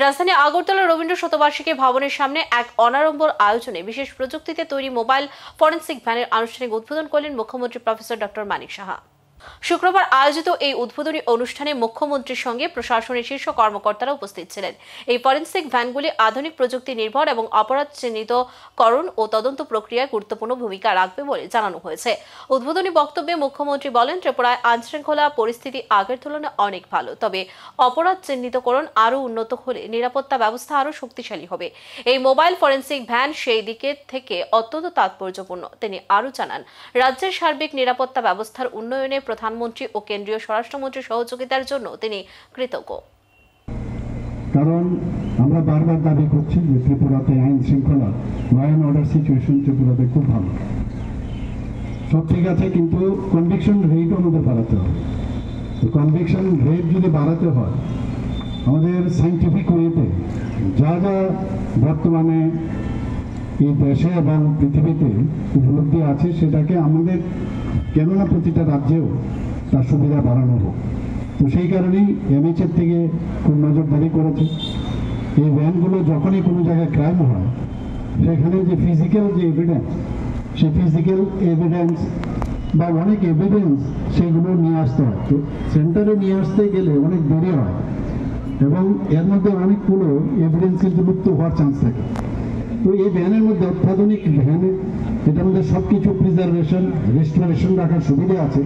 রাজধানী আগরতলা রবীন্দ্র শতবার্ষিকী ভবনের সামনে এক অনাড়ম্বর আয়োজনে বিশেষ প্রযুক্তিতে তৈরি মোবাইল ফরেনসিক ভ্যানের আনুষ্ঠানিক উদ্বোধন করলেন মুখ্যমন্ত্রী প্রফেসর ডক্টর মানিক সাহা। শুক্রবার আয়োজিত এই উদ্বোধনী অনুষ্ঠানে মুখ্যমন্ত্রীর সঙ্গে প্রশাসনের শীর্ষ কর্মকর্তারা উপস্থিত ছিলেন। এই ফরেনসিক ভ্যানগুলি আধুনিক প্রযুক্তি নির্ভর এবং অপরাধ চিহ্নিতকরণ ও তদন্ত প্রক্রিয়ায় গুরুত্বপূর্ণ ভূমিকা রাখবে বলে জানানো হয়েছে। উদ্বোধনী বক্তব্যে মুখ্যমন্ত্রী বলেন, ত্রিপুরায় আইনশৃঙ্খলা পরিস্থিতি আগের তুলনায় অনেক ভালো, তবে অপরাধ চিহ্নিতকরণ আরও উন্নত হলে নিরাপত্তা ব্যবস্থা আরও শক্তিশালী হবে। এই মোবাইল ফরেনসিক ভ্যান সেই দিকে থেকে অত্যন্ত তাৎপর্যপূর্ণ। তিনি আরও জানান, রাজ্যের সার্বিক নিরাপত্তা ব্যবস্থার উন্নয়নে প্রধানমন্ত্রী ও কেন্দ্রীয় স্বরাষ্ট্রমন্ত্রীর সহযোগিতার জন্য তিনি কৃতজ্ঞ। কারণ আমরা বারবার দাবি করছি যে ত্রিপুরাতে আইন শৃঙ্খলা ল অ্যান্ড অর্ডার সিচুয়েশন ত্রিপুরাতে খুব ভালো, সব ঠিক আছে, কিন্তু কনভিকশন রেট আমাদের বাড়াতে হবে। কনভিকশন রেট যদি বাড়াতে হয়, আমাদের সাইন্টিফিক ওয়েতে যা যা বর্তমানে এই দেশে এবং পৃথিবীতে উপলব্ধি আছে সেটাকে আমাদের কেননা প্রতিটা রাজ্যেও তার সুবিধা বাড়ানো হোক। তো সেই কারণেই এমএচএর থেকে খুব নজরদারি করেছে। এই ভ্যানগুলো যখনই কোনো জায়গায় ক্রাইম হয়, সেখানে যে ফিজিক্যাল যে এভিডেন্স, সেই ফিজিক্যাল এভিডেন্স বা অনেক এভিডেন্স সেগুলো নিয়ে আসতে হয়। তো সেন্টারে নিয়ে আসতে গেলে অনেক দেরি হয় এবং এর মধ্যে অনেকগুলো এভিডেন্স কিন্তু লুপ্ত হওয়ার চান্স থাকে। তো এই ভ্যানের মধ্যে অত্যাধুনিক ভ্যানে এটার মধ্যে সব কিছু প্রিজার্ভেশন, রেস্টোরেশন রাখার সুবিধা আছে।